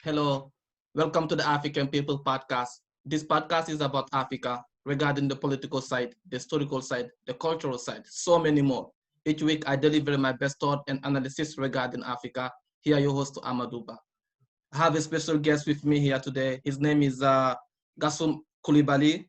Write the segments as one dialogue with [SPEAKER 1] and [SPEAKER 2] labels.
[SPEAKER 1] Hello, welcome to the African People Podcast. This podcast is about Africa regarding the political side, the historical side, the cultural side, so many more. Each week, I deliver my best thought and analysis regarding Africa. Here, your host, Amaduba. I have a special guest with me here today. His name is Kassoun Coulibaly.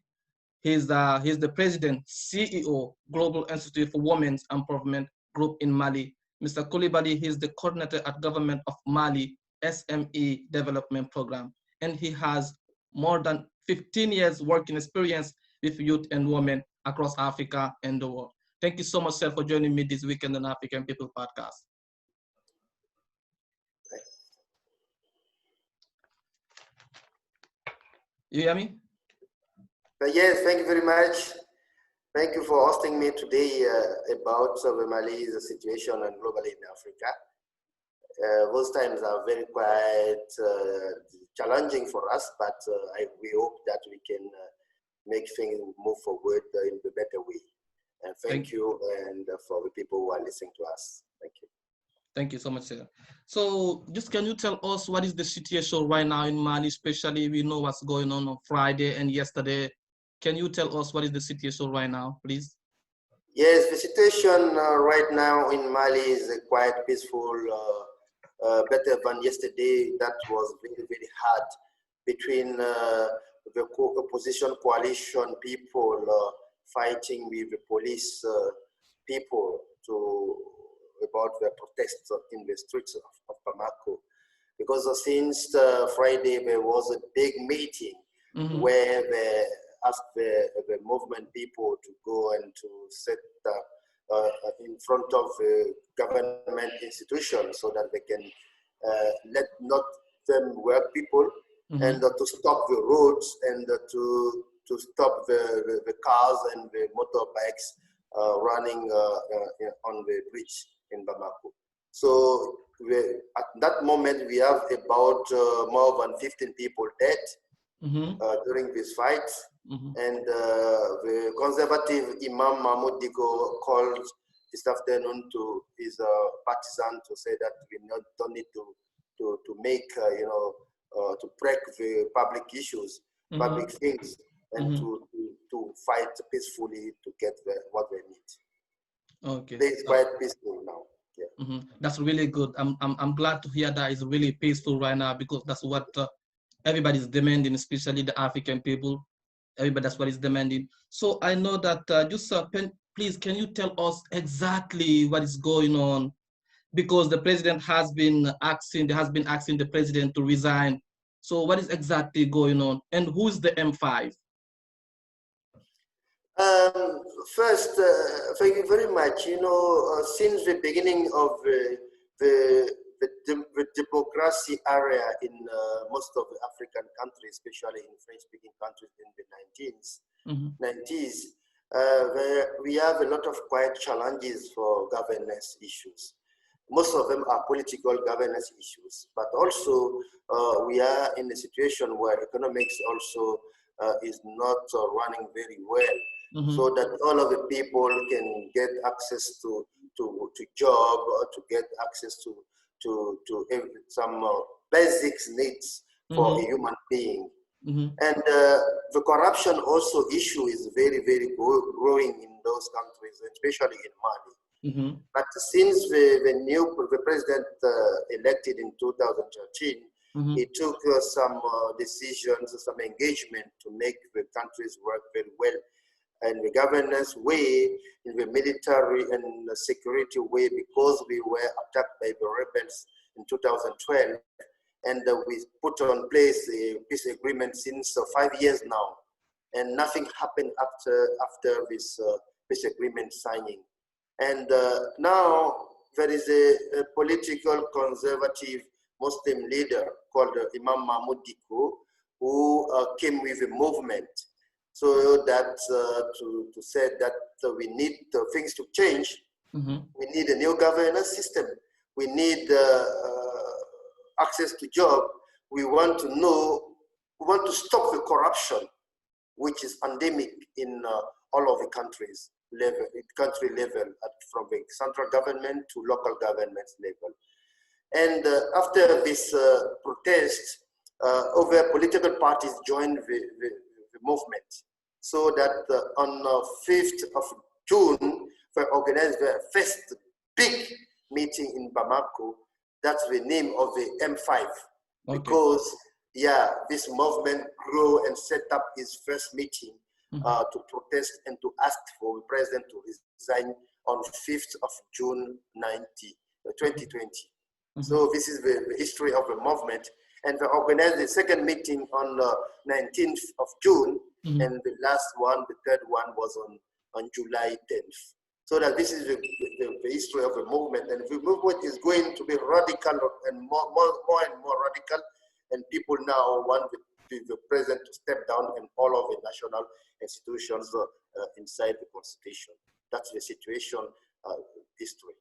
[SPEAKER 1] He's the president, CEO, Global Institute for Women's Empowerment Group in Mali. Mr. Coulibaly, he's the coordinator at Government of Mali SME Development Program, and he has more than 15 years working experience with youth and women across Africa and the world. Thank you so much, sir, for joining me this weekend on African People Podcast. You hear me?
[SPEAKER 2] Yes, thank you very much. Thank you for hosting me today about the Mali's situation and globally in Africa. Those times are very quite challenging for us, but we hope that we can make things move forward in a better way. And thank you and for the people who are listening to us. Thank you.
[SPEAKER 1] Thank you so much, sir. So just can you tell us what is the situation right now in Mali, especially we know what's going on Friday and yesterday. Can you tell us what is the situation right now, please?
[SPEAKER 2] Yes, the situation right now in Mali is quite peaceful, better than yesterday. That was very, very hard between the opposition coalition people fighting with the police people about the protests in the streets of Bamako. Because since Friday there was a big meeting where they asked the movement people to go and to sit in front of the government institutions so that they can let not them work people and to stop the roads and to stop the cars and the motorbikes running on the bridge in Bamako. So at that moment we have about more than 15 people dead during this fight. And the conservative Imam Mahmoud Diko called this afternoon to his partisan to say that we don't need to make to break the public issues, public things, and to fight peacefully to get what they need.
[SPEAKER 1] Okay,
[SPEAKER 2] It's quite peaceful now. Yeah.
[SPEAKER 1] That's really good. I'm glad to hear that it's really peaceful right now because that's what everybody's demanding, especially the African people. Everybody, that's what is demanding. So I know that please, can you tell us exactly what is going on? Because the president has been asking the president to resign. So what is exactly going on? And who's the M5?
[SPEAKER 2] First, thank you very much. Since the beginning of the democracy area in most of the African countries, especially in French-speaking countries in the 90s, we have a lot of quite challenges for governance issues. Most of them are political governance issues, but also we are in a situation where economics also is not running very well. So that all of the people can get access to job or to get access to some basic needs for a human being. And the corruption also issue is very, very growing in those countries, especially in Mali. But since the president elected in 2013, he took some decisions, some engagement to make the countries work very well in the governance way, in the military and the security way, because we were attacked by the rebels in 2012. And we put on place a peace agreement since 5 years now. And nothing happened after this peace agreement signing. And now there is a political conservative Muslim leader called Imam Mahmoud Diko, who came with a movement. So that to say that we need things to change. We need a new governance system. We need access to job. We want to stop the corruption, which is endemic in all of the country level, from the central government to local government level. And after this protest, over political parties joined the movement. So that on 5th of June, we organized the first big meeting in Bamako. That's the name of the M5. Okay. Because, yeah, this movement grew and set up its first meeting to protest and to ask for the president to resign on 5th of June 2020. So this is the history of the movement. And we organized the second meeting on 19th of June, and the last one, the third one, was on July 10th. So that this is the history of the movement, and the movement is going to be radical and more and more radical, and people now want the president to step down in all of the national institutions inside the constitution. That's the situation, history.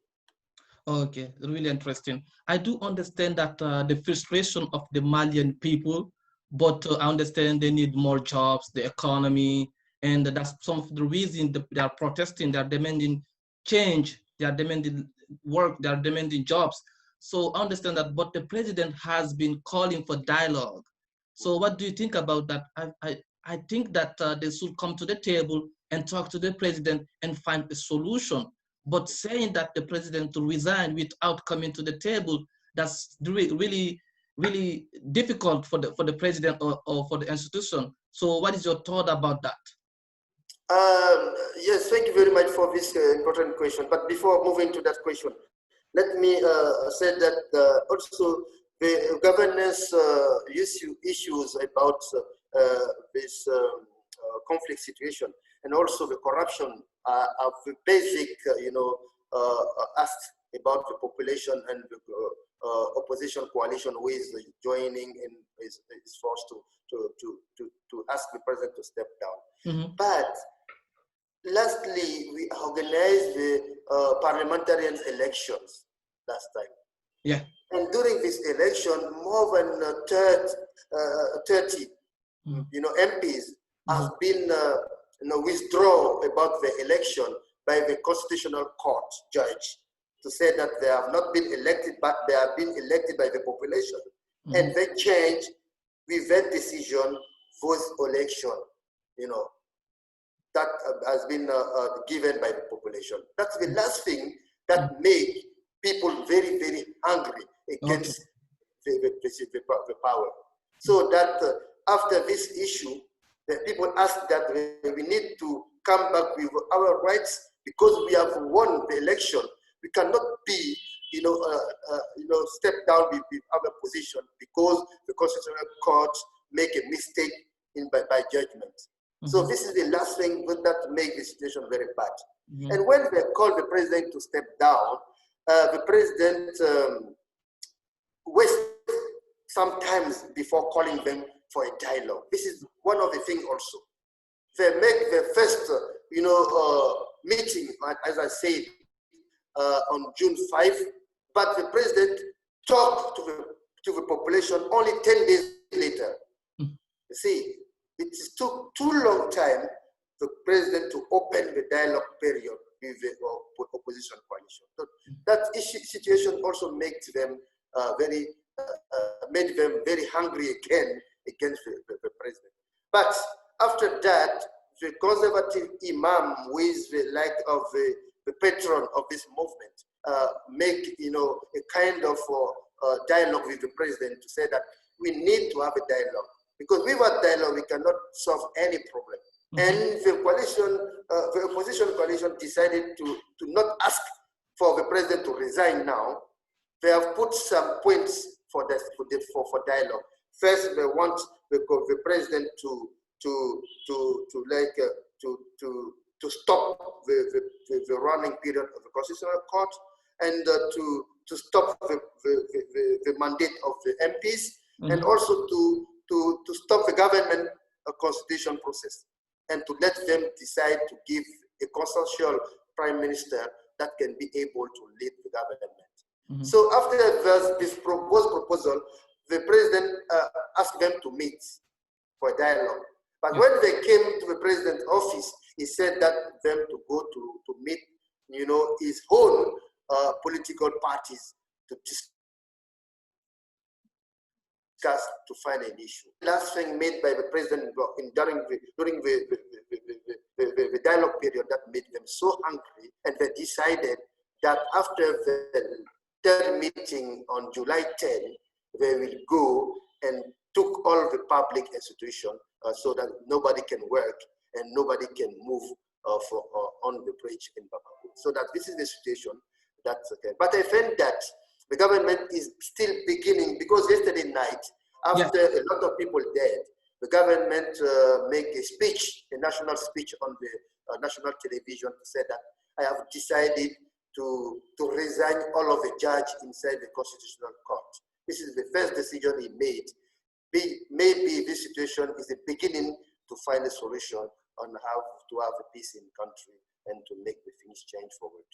[SPEAKER 1] Okay, really interesting. I do understand that the frustration of the Malian people, but I understand they need more jobs, the economy, and that's some of the reason they are protesting. They are demanding change. They are demanding work. They are demanding jobs. So I understand that, but the president has been calling for dialogue. So what do you think about that? I think that they should come to the table and talk to the president and find a solution. But saying that the president to resign without coming to the table, that's really difficult for the president or for the institution. So what is your thought about that?
[SPEAKER 2] Yes, thank you very much for this important question. But before moving to that question, let me say that also the governance issues about this conflict situation and also the corruption are the basic, asked about the population, and the opposition coalition who is joining and is forced to ask the president to step down. But lastly, we organized the parliamentarian elections last time.
[SPEAKER 1] Yeah.
[SPEAKER 2] And during this election, more than 30 MPs have been withdrawn about the election by the Constitutional Court judge to say that they have not been elected, but they have been elected by the population. And they changed with that decision voice election, that has been given by the population. That's the last thing that made people very, very angry against the power. So that after this issue, the people ask that we need to come back with our rights because we have won the election. We cannot be, step down with our position because the Constitutional Court make a mistake by judgment. So this is the last thing that makes the situation very bad. And when they called the president to step down, the president wastes sometimes before calling them for a dialogue. This is one of the things also. They make the first, meeting, as I said, on June 5, but the president talked to the population only 10 days later. You see, it took too long time for the president to open the dialogue period with the opposition coalition. So that situation also makes them made them very hungry again against the president. But after that, the conservative imam, who is the of the patron of this movement, make a kind of dialogue with the president to say that we need to have a dialogue, because without dialogue we cannot solve any problem. And the coalition, the opposition coalition, decided to not ask for the president to resign now. They have put some points for dialogue. First, they want the president to stop the running period of the Constitutional Court, and to stop the mandate of the MPs, and also to stop the government constitution process, and to let them decide to give a consensual prime minister that can be able to lead the government. So after this proposal, the president asked them to meet for a dialogue. But when they came to the president's office, he said that them to go to meet, his own political parties to discuss to find an issue. Last thing made by the president during the dialogue period that made them so angry, and they decided that after the third meeting on July 10, they will go and took all the public institutions so that nobody can work and nobody can move on the bridge in Bamako. So that this is the situation that's okay. But I think that the government is still beginning, because yesterday night, after a lot of people dead, the government make a speech, a national speech on the national television to say that I have decided to resign all of the judges inside the Constitutional Court. This is the first decision he made. Maybe this situation is the beginning to find a solution on how to have a peace in the country and to make the things change forward.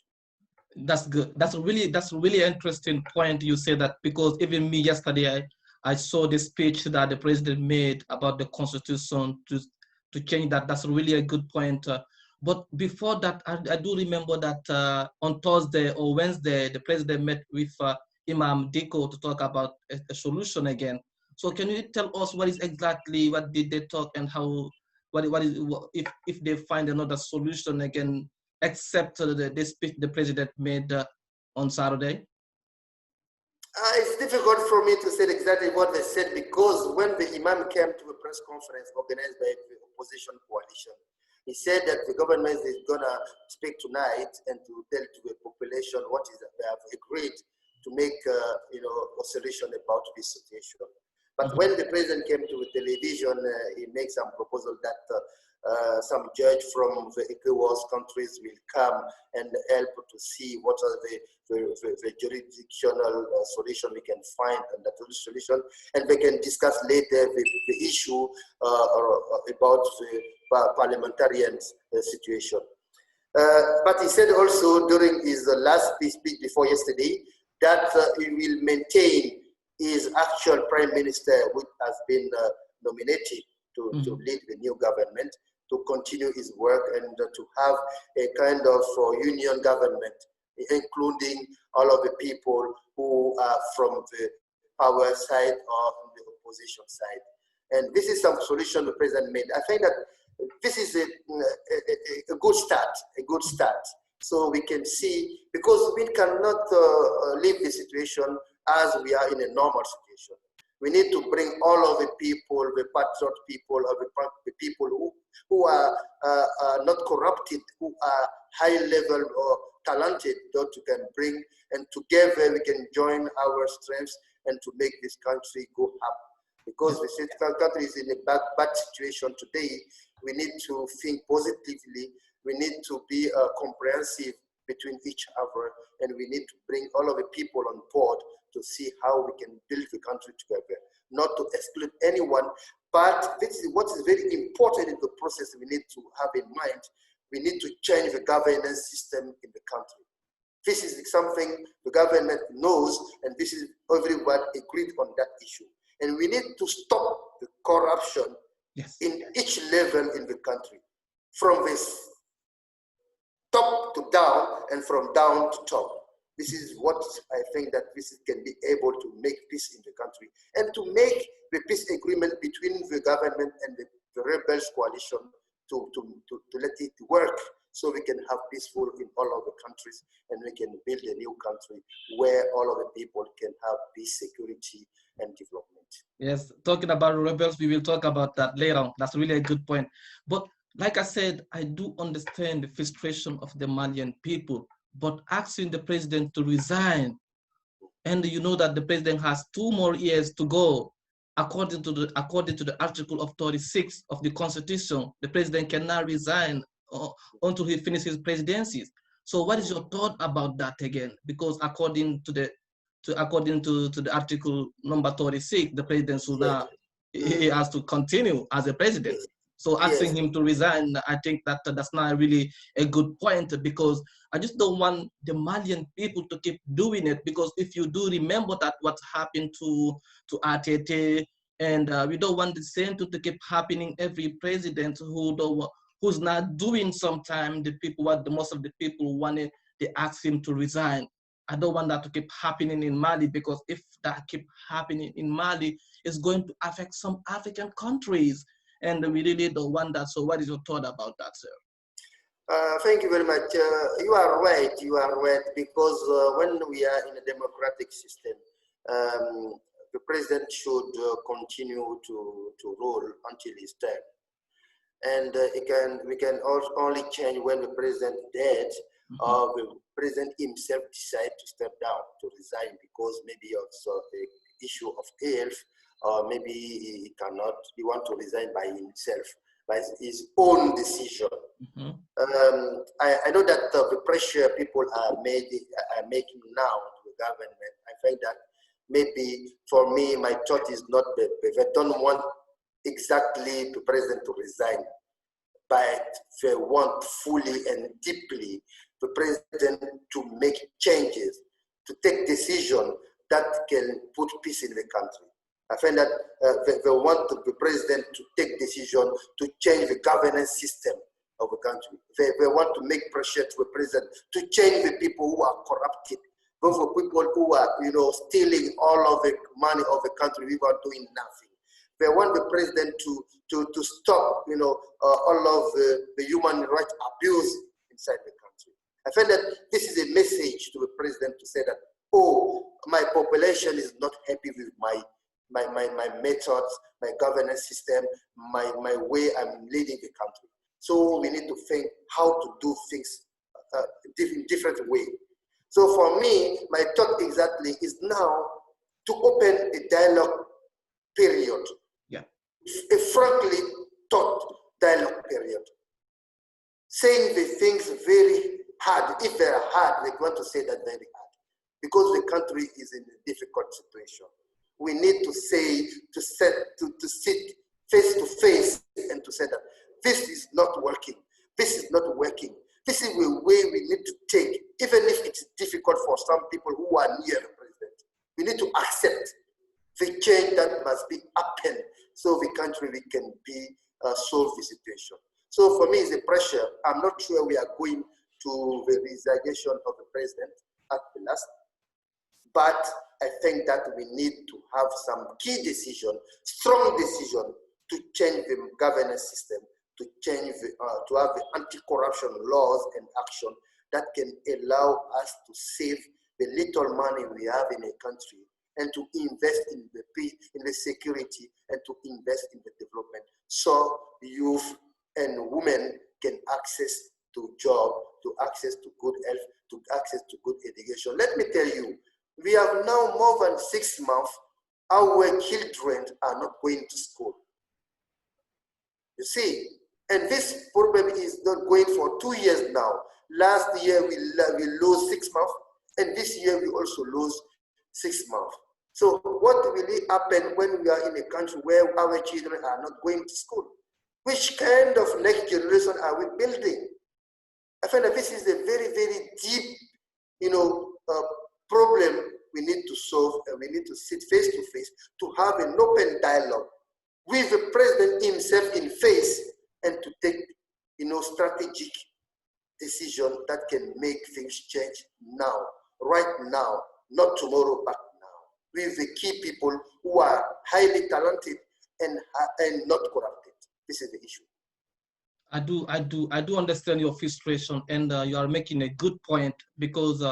[SPEAKER 1] That's good. That's really interesting point you say that, because even me yesterday I saw the speech that the president made about the constitution to change that. That's really a good point. But before that, I do remember that on Thursday or Wednesday, the president met with Imam Diko to talk about a solution again. So can you tell us what did they talk, and how, if they find another solution again, except the speech the president made on Saturday?
[SPEAKER 2] It's difficult for me to say exactly what they said, because when the Imam came to a press conference organized by the opposition coalition, he said that the government is going to speak tonight and to tell to the population what is that they have agreed to make a solution about this situation. But when the president came to the television, he made some proposal that some judge from the ECOWAS countries will come and help to see what are the jurisdictional solution we can find, and that solution, and we can discuss later the issue about the parliamentarian situation. But he said also during his last speech before yesterday that he will maintain his actual prime minister, which has been nominated to lead the new government, to continue his work and to have a kind of union government, including all of the people who are from the power side or the opposition side. And this is some solution the president made. I think that this is a good start, So we can see, because we cannot leave the situation as we are in a normal situation. We need to bring all of the people, the patriot people, or the people who are not corrupted, who are high level or talented, that we can bring, and together we can join our strengths and to make this country go up. Because the country is in a bad situation today, we need to think positively, we need to be comprehensive between each other, and we need to bring all of the people on board to see how we can build the country together, not to exclude anyone. But this is what is very important in the process we need to have in mind. We need to change the governance system in the country. This is something the government knows, and this is everyone agreed on that issue. And we need to stop the corruption in each level in the country, from this top to down and from down to top. This is what I think that this can be able to make peace in the country, and to make the peace agreement between the government and the rebels coalition to let it work, so we can have peaceful in all of the countries, and we can build a new country where all of the people can have peace, security, and development.
[SPEAKER 1] Yes, talking about rebels, we will talk about that later on. That's really a good point. But like I said, I do understand the frustration of the Malian people, but asking the president to resign, and you know that the president has 2 more years to go, according to the Article of 36 of the Constitution, the president cannot resign until he finishes his presidency. So what is your thought about that again? Because according to the article number 36, the president should not, he has to continue as a president. So asking him to resign, I think that that's not really a good point, because I just don't want the Malian people to keep doing it. Because if you do remember that what happened to RTT, and we don't want the same to keep happening every president who's not doing. Sometimes the people, what the most of the people wanted, they ask him to resign. I don't want that to keep happening in Mali, because if that keep happening in Mali, it's going to affect some African countries, and we really don't want that. So what is your thought about that, sir?
[SPEAKER 2] Thank you very much. You are right. You are right, because when we are in a democratic system, the president should continue to rule until his term, and we can also only change when the president dead, or the president himself decide to step down, to resign, because maybe also the issue of health, or maybe he cannot, he want to resign by himself, by his own decision. I know that the pressure people are making now to the government. I find that maybe for me, my thought is not that I don't want exactly the president to resign, but they want fully and deeply the president to make changes, to take decisions that can put peace in the country. I find that they want the president to take decisions to change the governance system of the country. They want to make pressure to the president to change the people who are corrupted, those people who are, stealing all of the money of the country without doing nothing. They want the president to stop, all of the human rights abuse inside the country. I find that this is a message to the president to say that, oh, my population is not happy with my methods, my governance system, my way I'm leading the country. So we need to think how to do things in different way. So for me, my thought exactly is now to open a dialogue period.
[SPEAKER 1] Yeah.
[SPEAKER 2] A frankly thought dialogue period. Saying the things very hard. If they're hard, they want to say that very hard. Because the country is in a difficult situation. We need to say, to sit face to face and to say that this is not working. This is not working. This is the way we need to take, even if it's difficult for some people who are near the president. We need to accept the change that must be happen so the country we can be solve the situation. So for me, it's a pressure. I'm not sure we are going to the resignation of the president at the last, but I think that we need to have some key decision, strong decision to change the governance system, to change to have the anti-corruption laws and action that can allow us to save the little money we have in a country and to invest in the peace, in the security, and to invest in the development, so youth and women can access to job, to access to good health, to access to good education. Let me tell you, we have now more than 6 months our children are not going to school. You see, and this problem is not going for 2 years now. Last year we lose 6 months, and this year we also lose 6 months. So what will happen when we are in a country where our children are not going to school? Which kind of next generation are we building? I find that this is a very, very deep, problem we need to solve, and we need to sit face to face to have an open dialogue with the president himself in face, and to take, strategic decision that can make things change now, right now, not tomorrow, but now, with the key people who are highly talented and not corrupted. This is the issue.
[SPEAKER 1] I do understand your frustration, and you are making a good point, because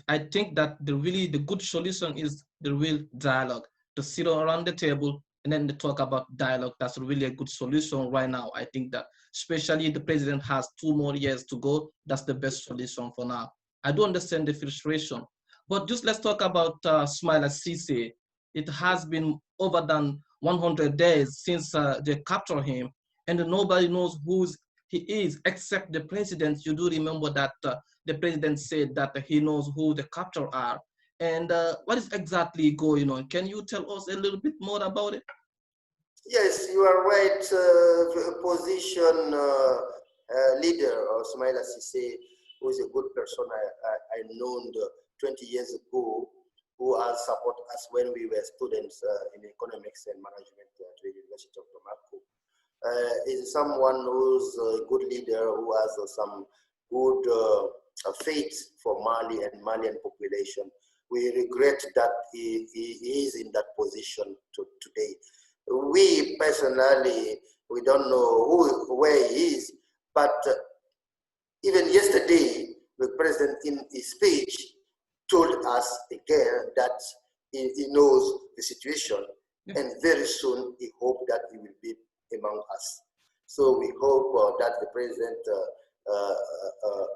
[SPEAKER 1] I think that the good solution is the real dialogue, to sit around the table and then to talk about dialogue. That's really a good solution right now. I think that especially the president has 2 more years to go. That's the best solution for now. I do understand the frustration, but just let's talk about Smaila Cisse. It has been over than 100 days since they captured him, and nobody knows who he is except the president. You do remember that the president said that he knows who the captors are. And what is exactly going on? Can you tell us a little bit more about it?
[SPEAKER 2] Yes, you are right. The opposition leader, Smaila Cisse, who is a good person I known 20 years ago, who has supported us when we were students in economics and management at the University of Bamako. Is someone who's a good leader, who has some good fate for Mali and Malian population. We regret that he is in that position today. We personally, we don't know where he is, but even yesterday, the president in his speech told us again that he knows the situation, and very soon he hoped that he will be among us. So we hope that the president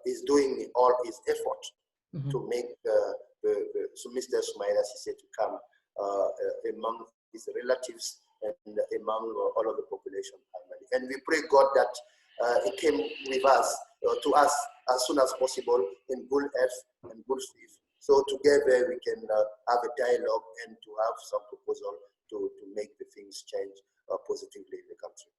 [SPEAKER 2] is doing all his effort to make so Mr. Soumaïla Cissé to come among his relatives and among all of the population. And we pray God that he came with us, to us as soon as possible in good health and good faith. So together we can have a dialogue and to have some proposal to make the things change positively in the country.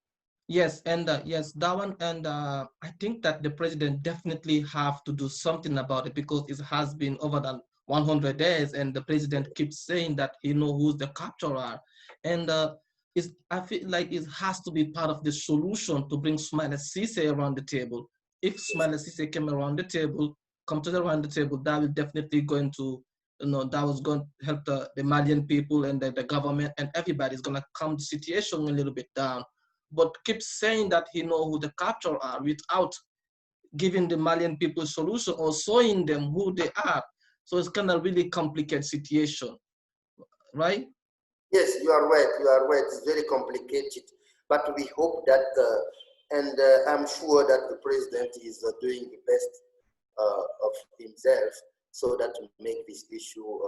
[SPEAKER 1] Yes, and yes, that one, and I think that the president definitely have to do something about it, because it has been over than 100 days, and the president keeps saying that he knows who's the capturer, and I feel like it has to be part of the solution to bring Soumaïla Cissé around the table. If Soumaïla Cissé came around the table, around the table, that will definitely going to, that was going to help the Malian people and the government, and everybody's gonna calm the situation a little bit down. But keeps saying that he knows who the capture are without giving the Malian people solution or showing them who they are. So it's kind of really complicated situation, right?
[SPEAKER 2] Yes, you are right. You are right. It's very complicated, but we hope that, and I'm sure that the president is doing the best of himself, so that to make this issue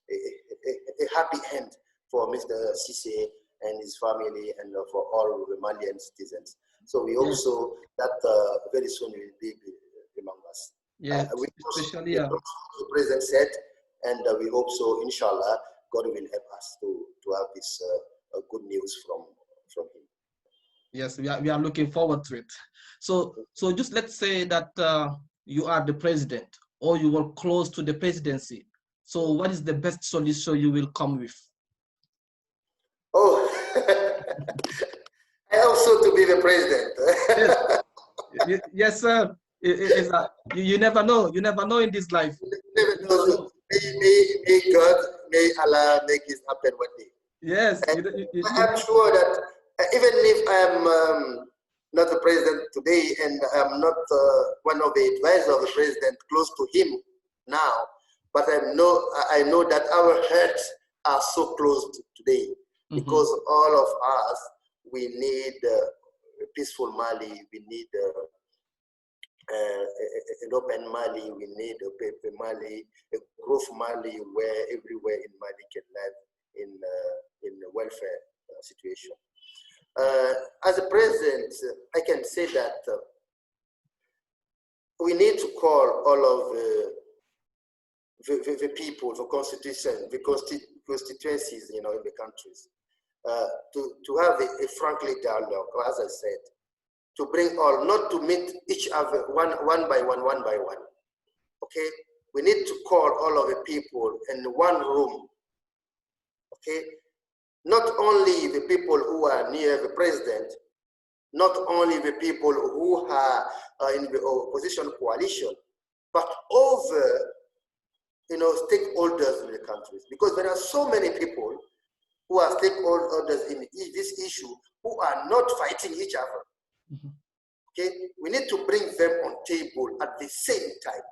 [SPEAKER 2] a happy end for Mr. Cissé and his family, and for all the Malian citizens. So we hope so that very soon he will be among us.
[SPEAKER 1] Yeah,
[SPEAKER 2] especially the president said, and we hope so, inshallah, God will help us to have this good news from him.
[SPEAKER 1] Yes, we are looking forward to it. So just let's say that you are the president, or you were close to the presidency. So what is the best solution you will come with?
[SPEAKER 2] Oh, I also to be the president.
[SPEAKER 1] Yes, sir. You never know. You never know in this life.
[SPEAKER 2] You never know. May God, may Allah make it happen one day.
[SPEAKER 1] Yes.
[SPEAKER 2] I'm sure that even if I'm not the president today, and I'm not one of the advisors of the president close to him now, but I know that our heads are so close today, because all of us, we need a peaceful Mali, we need an open Mali, we need a paper Mali, a growth Mali, where everywhere in Mali can live in a welfare situation. As a president, I can say that we need to call all of the people, the constitution, the constituencies, in the countries, to have a frankly dialogue, as I said, to bring all, not to meet each other one by one. Okay, we need to call all of the people in one room. Okay, not only the people who are near the president, not only the people who are in the opposition coalition, but all the stakeholders in the countries, because there are so many people who are stakeholders in this issue who are not fighting each other. Okay, we need to bring them on table at the same time.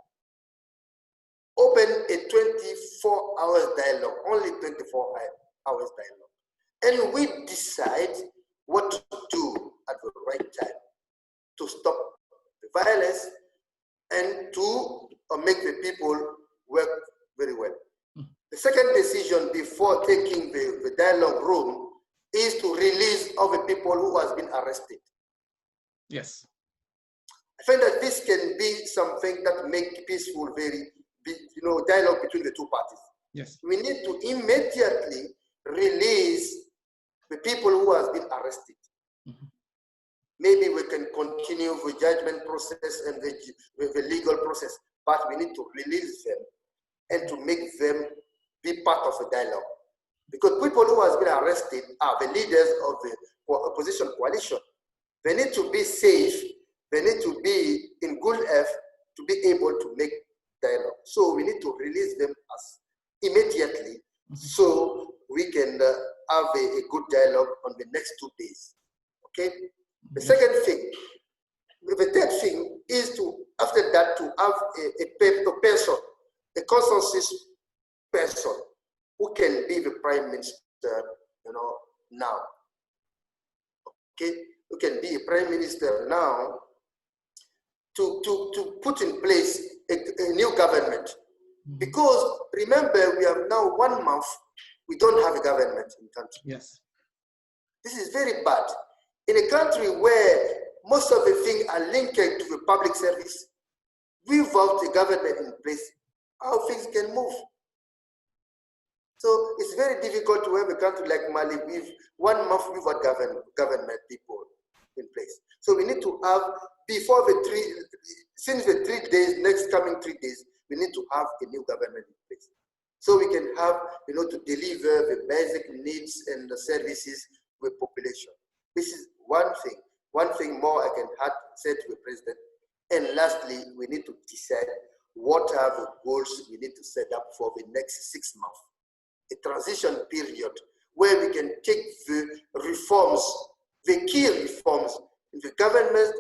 [SPEAKER 2] Open a 24-hour dialogue, only 24 hours dialogue, and we decide what to do at the right time to stop the violence and to make the people work very well. The second decision before taking the dialogue room is to release all the people who has been arrested.
[SPEAKER 1] Yes.
[SPEAKER 2] I find that this can be something that make peaceful, dialogue between the two parties.
[SPEAKER 1] Yes.
[SPEAKER 2] We need to immediately release the people who has been arrested. Maybe we can continue the judgment process and the legal process, but we need to release them and to make them be part of the dialogue. Because people who has been arrested are the leaders of the opposition coalition. They need to be safe. They need to be in good health to be able to make dialogue. So we need to release them as immediately so we can have a good dialogue on the next 2 days. Okay? The second thing, the third thing is to, after that, to have a person, a consensus person who can be the prime minister, now. Okay? Who can be a prime minister now to put in place a new government. Because remember, we have now 1 month, we don't have a government in the country.
[SPEAKER 1] Yes.
[SPEAKER 2] This is very bad. In a country where most of the things are linked to the public service, without a government in place, how things can move. So it's very difficult to have a country like Mali with 1 month without government people in place. So we need to have, before since the 3 days, next coming 3 days, we need to have a new government in place. So we can have, to deliver the basic needs and the services to the population. This is one thing. One thing more I can say to the president. And lastly, we need to decide what are the goals we need to set up for the next 6 months. A transition period where we can take the reforms, the key reforms, in the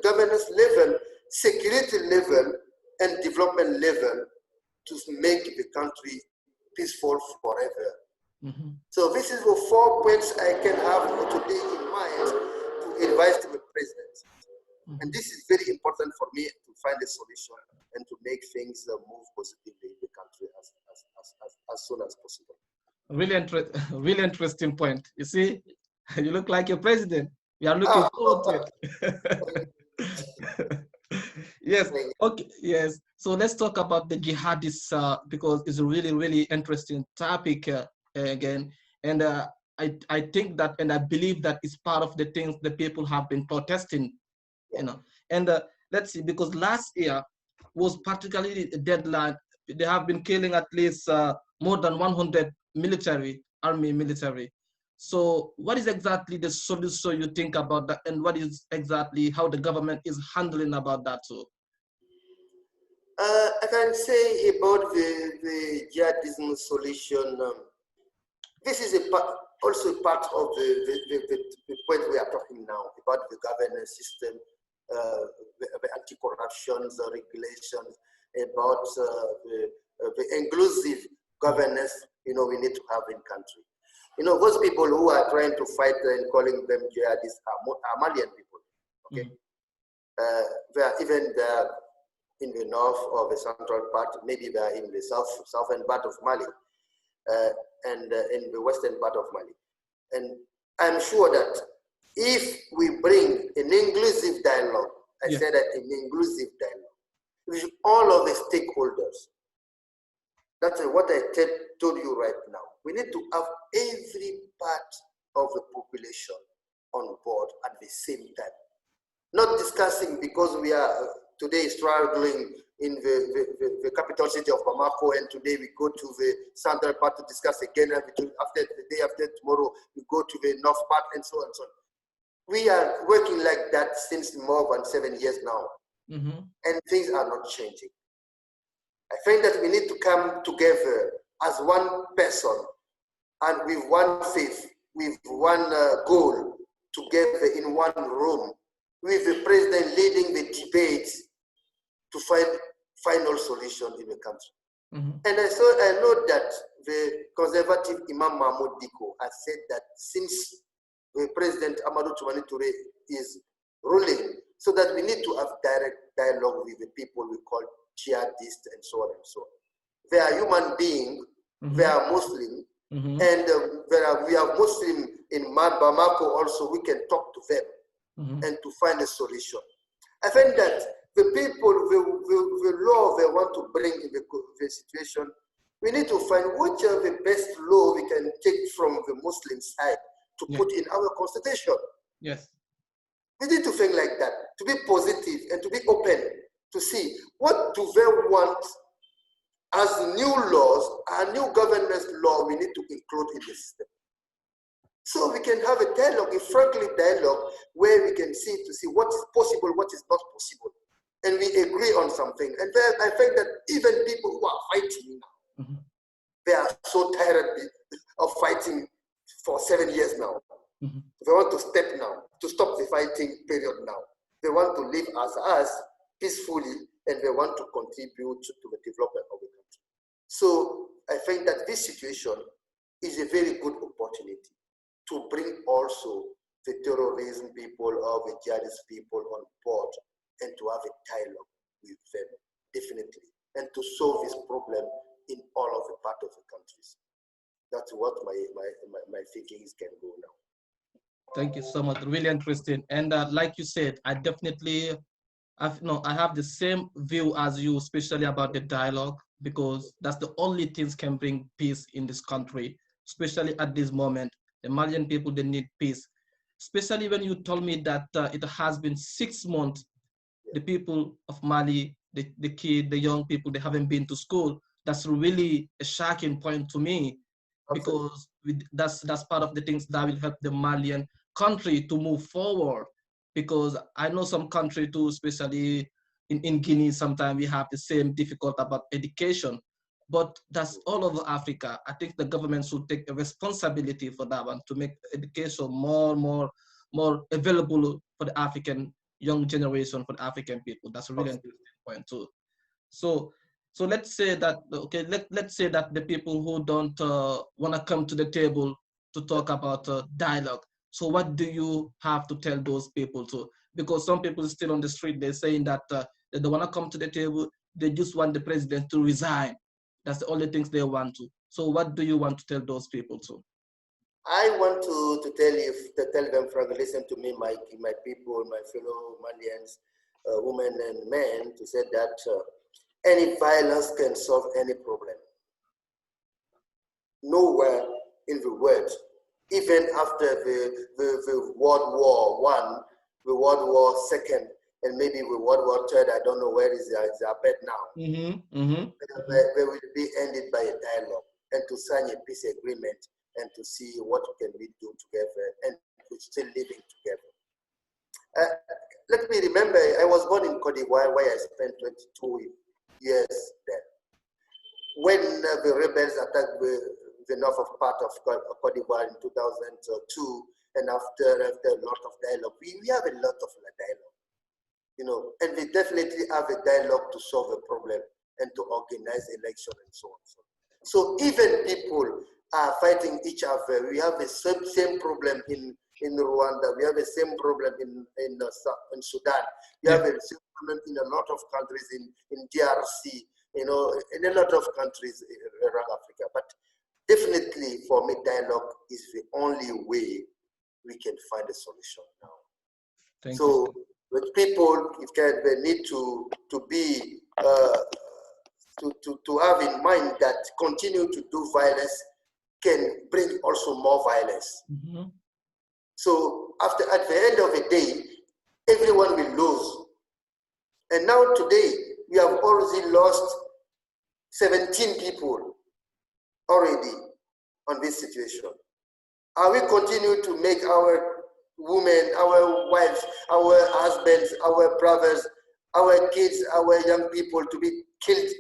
[SPEAKER 2] governance level, security level, and development level to make the country peaceful forever. So this is the 4 points I can have today in mind to advise to the president. And this is very important for me to find a solution and to make things move positively in the country as soon as possible.
[SPEAKER 1] Really interesting point. You see, you look like your president. We are looking forward to it. Yes. Okay. Yes. So let's talk about the jihadists because it's a really interesting topic again. And I think that, and I believe that it's part of the things the people have been protesting. And let's see, because last year was particularly a deadline. They have been killing at least more than 100 army military. So what is exactly the solution you think about that, and what is exactly how the government is handling about that too?
[SPEAKER 2] I can say about the jihadism solution. This is also part of the point we are talking now about the governance system, the anti-corruption, the regulations, about the inclusive governance, we need to have in country. Those people who are trying to fight and calling them jihadists are Malian people. Okay, they are even there in the north or the central part. Maybe they are in the southern part of Mali, and in the western part of Mali. And I'm sure that if we bring an inclusive dialogue, I said that an inclusive dialogue with all of the stakeholders. That's what I told you right now. We need to have every part of the population on board at the same time. Not discussing because we are today struggling in the capital city of Bamako, and today we go to the central part to discuss again, and after the day after tomorrow, we go to the north part, and so on and so on. We are working like that since more than 7 years now, and things are not changing. I think that we need to come together as one person and with one faith, with one goal, together in one room, with the president leading the debates to find final solution in the country. And I know that the conservative Imam Mahmoud Diko has said that since the President Amadou Toumani Touré is ruling, so that we need to have direct dialogue with the people we call jihadists and so on and so on. They are human beings, they are Muslim, and we are Muslim in Bamako also. We can talk to them and to find a solution. I think that the people, the law they want to bring in the situation, we need to find which are the best law we can take from the Muslim side to put in our constitution.
[SPEAKER 1] Yes.
[SPEAKER 2] We need to think like that, to be positive and to be open to see what do they want as new laws, a new governance law we need to include in the system. So we can have a dialogue, a friendly dialogue, where we can see what is possible, what is not possible. and we agree on something. And then I think that even people who are fighting now, they are so tired of fighting for 7 years now. They want to stop the fighting period now. They want to live as us peacefully, and they want to contribute to the development of the country. So I think that this situation is a very good opportunity to bring also the terrorism people or the jihadist people on board and to have a dialogue with them, definitely, and to solve this problem in all of the part of the countries. That's what my thinking is can go now.
[SPEAKER 1] Thank you so much. Really interesting. And like you said, I have the same view as you, especially about the dialogue, because that's the only things can bring peace in this country, especially at this moment. The Malian people, they need peace. Especially when you told me that it has been 6 months, the people of Mali, the young people, they haven't been to school. That's really a shocking point to me, because that's part of the things that will help the Malian country to move forward. Because I know some country too, especially in Guinea, sometimes we have the same difficult about education, but that's all over Africa. I think the government should take a responsibility for that one, to make education more available for the African young generation, for the African people. That's a really interesting point too. So let's say that, okay, let's say that the people who don't want to come to the table to talk about dialogue. So what do you have to tell those people to? Because some people still on the street, they're saying that they don't want to come to the table. They just want the president to resign. That's the only things they want to. So what do you want to tell those people to?
[SPEAKER 2] I want to tell them, Frank, listen to me, my people, my fellow Malians, women and men, to say that any violence can solve any problem. Nowhere in the world, even after the World War I, the World War II, and maybe the World War III, I don't know where is their bed now. They will be ended by a dialogue and to sign a peace agreement and to see what can we do together and to still living together. Let me remember, I was born in Coulibaly, where I spent 22 years there. When the rebels attacked the north of part of Coulibaly in 2002, and after a lot of dialogue, we have a lot of dialogue, you know, and we definitely have a dialogue to solve a problem and to organize election and so on. So even people are fighting each other. We have the same problem in Rwanda. We have the same problem in Sudan. We have the same problem in a lot of countries in DRC, you know, in a lot of countries around Africa. But definitely for me, dialogue is the only way we can find a solution now.
[SPEAKER 1] Thank
[SPEAKER 2] so
[SPEAKER 1] you.
[SPEAKER 2] with people, they need to be to have in mind that continue to do violence can bring also more violence. So at the end of the day, everyone will lose. And now today, we have already lost 17 people already on this situation. Are we continue to make our women, our wives, our husbands, our brothers, our kids, our young people to be killed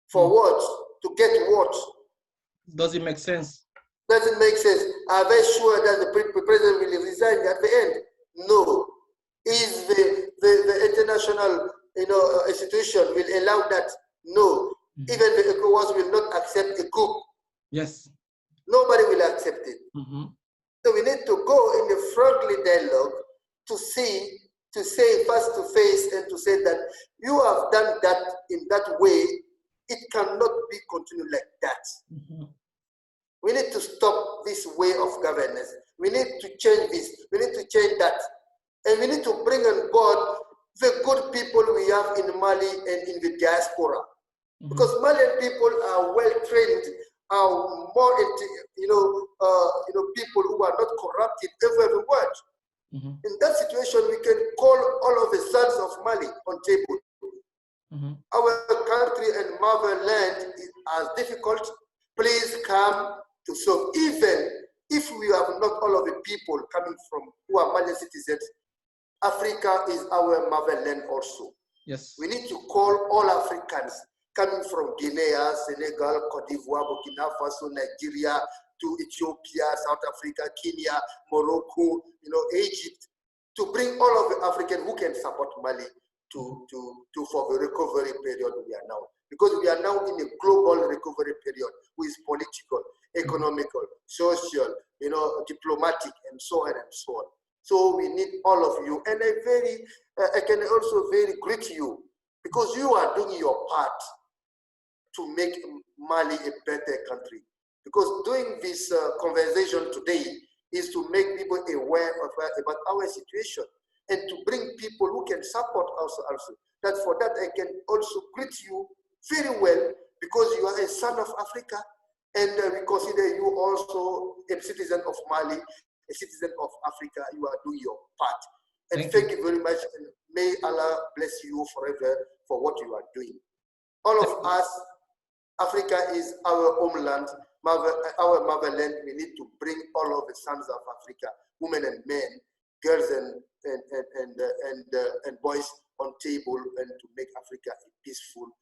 [SPEAKER 2] for what? To get what?
[SPEAKER 1] Does it make sense?
[SPEAKER 2] Doesn't make sense. Are they sure that the president will resign at the end? No. Is the international institution will allow that? No. Even the ECOWAS will not accept a coup.
[SPEAKER 1] Yes.
[SPEAKER 2] Nobody will accept it. So we need to go in a friendly dialogue to say face to face and to say that you have done that in that way. It cannot be continued like that. We need to stop this way of governance. We need to change this. We need to change that. And we need to bring on board the good people we have in Mali and in the diaspora. Because Malian people are well trained, are more people who are not corrupted everywhere in the world. In that situation, we can call all of the sons of Mali on table. Our country and motherland is as difficult. Please come to solve. Even if we have not all of the people coming from who are Malian citizens, Africa is our motherland also.
[SPEAKER 1] Yes.
[SPEAKER 2] We need to call all Africans coming from Guinea, Senegal, Cote d'Ivoire, Burkina Faso, Nigeria, to Ethiopia, South Africa, Kenya, Morocco, Egypt, to bring all of the Africans who can support Mali for the recovery period we are now. Because we are now in a global recovery period, which is political, economical, social, diplomatic, and so on and so on. So we need all of you. And I can also very greet you, because you are doing your part to make Mali a better country. Because doing this conversation today is to make people aware about our situation and to bring people who can support us also. That for that I can also greet you very well, because you are a son of Africa, and we consider you also a citizen of Mali, a citizen of Africa. You are doing your part. And thank you very much, and may Allah bless you forever for what you are doing. All of us, Africa is our homeland, our motherland. We need to bring all of the sons of Africa, women and men, girls and boys on table, and to make Africa a peaceful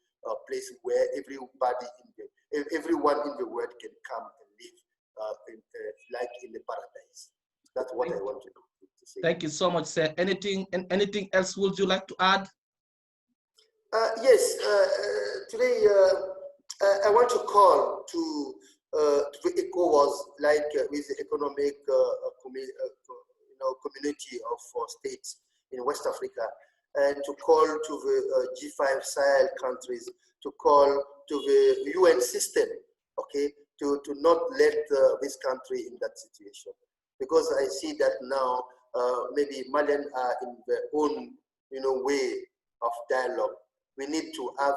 [SPEAKER 2] place where everyone in the world can come and live like in the paradise. That's what I want to say.
[SPEAKER 1] Thank you so much, sir. Anything else would you like to add?
[SPEAKER 2] Yes, today I want to call to ECOWAS, like with the economic community of states in West Africa, and to call to the G5 Sahel countries, to call to the UN system, okay, to not let this country in that situation. Because I see that now maybe Malians are in their own way of dialogue. We need to have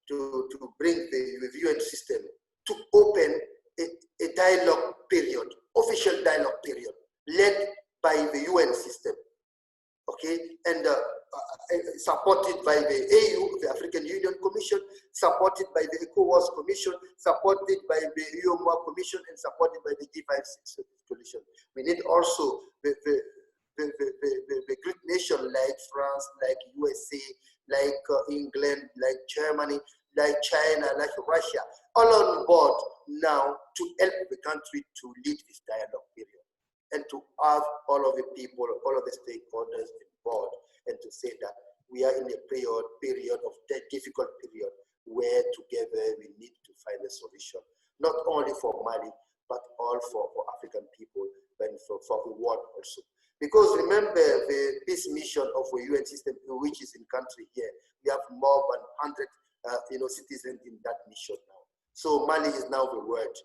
[SPEAKER 2] to bring the UN system to open a dialogue period, official dialogue period, led by the UN system, okay, and supported by the AU, the African Union Commission, supported by the ECOWAS Commission, supported by the UMOA Commission, and supported by the G5 Coalition. We need also the great nations like France, like USA, like England, like Germany, like China, like Russia, all on board now to help the country to lead this dialogue period, and to have all of the people, all of the stakeholders on board, and to say that we are in a period of that difficult period where together we need to find a solution, not only for Mali, but all for African people, but for the world also. Because remember the peace mission of the UN system, which is in country here, we have more than 100 citizens in that mission now. So Mali is now the world.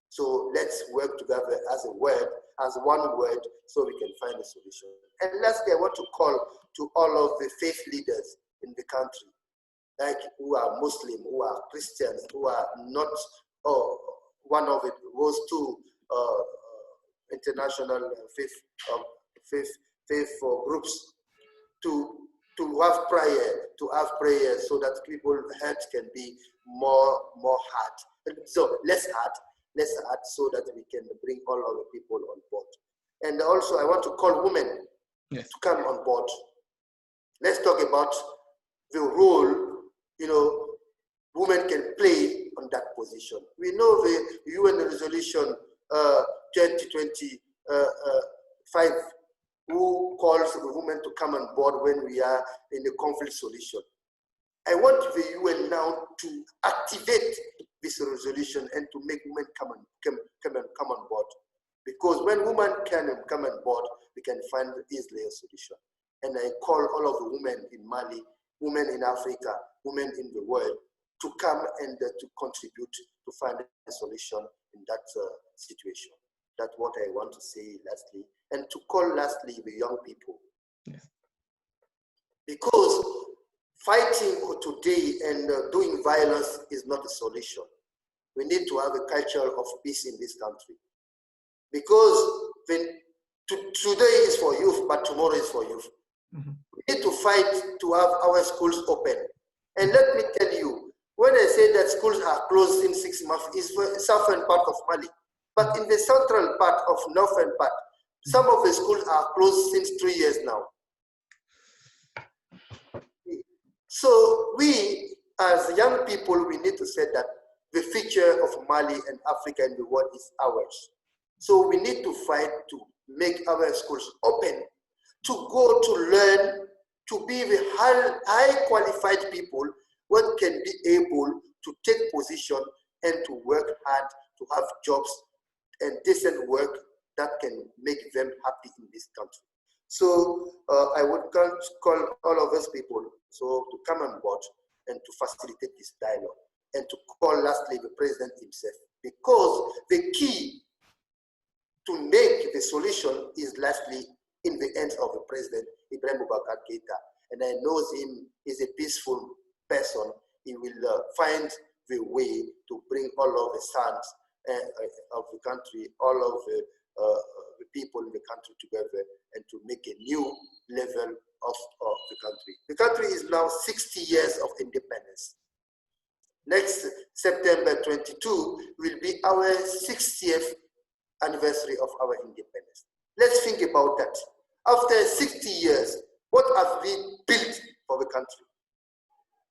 [SPEAKER 2] So let's work together as a word, as one word, so we can find a solution. And lastly, I want to call to all of the faith leaders in the country, like who are Muslim, who are Christians, who are not one of those two international faith groups, to have prayer so that people's hearts can be more hard. So less hard so that we can bring all our people on board. And also I want to call women to come on board. Let's talk about the role, women can play on that position. We know the UN resolution 2025, who calls the women to come on board when we are in the conflict solution. I want the UN now to activate this resolution and to make women come on board. Because when women can come on board, we can find easily a solution. And I call all of the women in Mali, women in Africa, women in the world, to come and to contribute to find a solution in that situation. That's what I want to say lastly. And to call lastly the young people.
[SPEAKER 1] Yes.
[SPEAKER 2] Because fighting today and doing violence is not a solution. We need to have a culture of peace in this country. Because today is for youth, but tomorrow is for youth. Mm-hmm. We need to fight to have our schools open. And let me tell you, when I say that schools are closed in 6 months, it's for the southern part of Mali. But in the central part of northern part, some of the schools are closed since 3 years now. So we, as young people, we need to say that the future of Mali and Africa and the world is ours. So we need to fight to make our schools open, to go to learn, to be the high qualified people what can be able to take position and to work hard, to have jobs and decent work that can make them happy in this country. So I would call all of us people to come on board and to facilitate this dialogue and to call lastly the president himself, because the key to make the solution is lastly in the hands of the president, Ibrahim Boubacar Keïta. And I know him is a peaceful person. He will find the way to bring all of the sons of the country, all of the people in the country together and to make a new level of the country. The country is now 60 years of independence. Next September 22 will be our 60th anniversary of our independence. Let's think about that. After 60 years, what have we built for the country?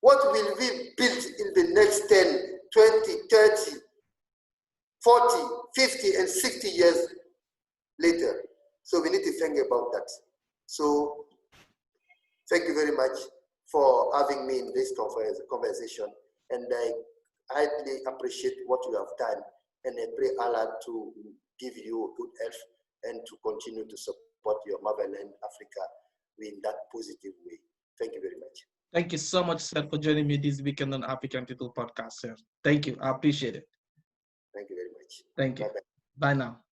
[SPEAKER 2] What will we build in the next 10, 20, 30, 40, 50, and 60 years later? So we need to think about that. So thank you very much for having me in this conversation. And I highly appreciate what you have done. And I pray Allah to give you good health and to continue to support your motherland, Africa, in that positive way. Thank you very much.
[SPEAKER 1] Thank you so much, sir, for joining me this weekend on African People Podcast, sir. Thank you. I appreciate it.
[SPEAKER 2] Thank you very much.
[SPEAKER 1] Thank you.
[SPEAKER 2] Bye-bye.
[SPEAKER 1] Bye now.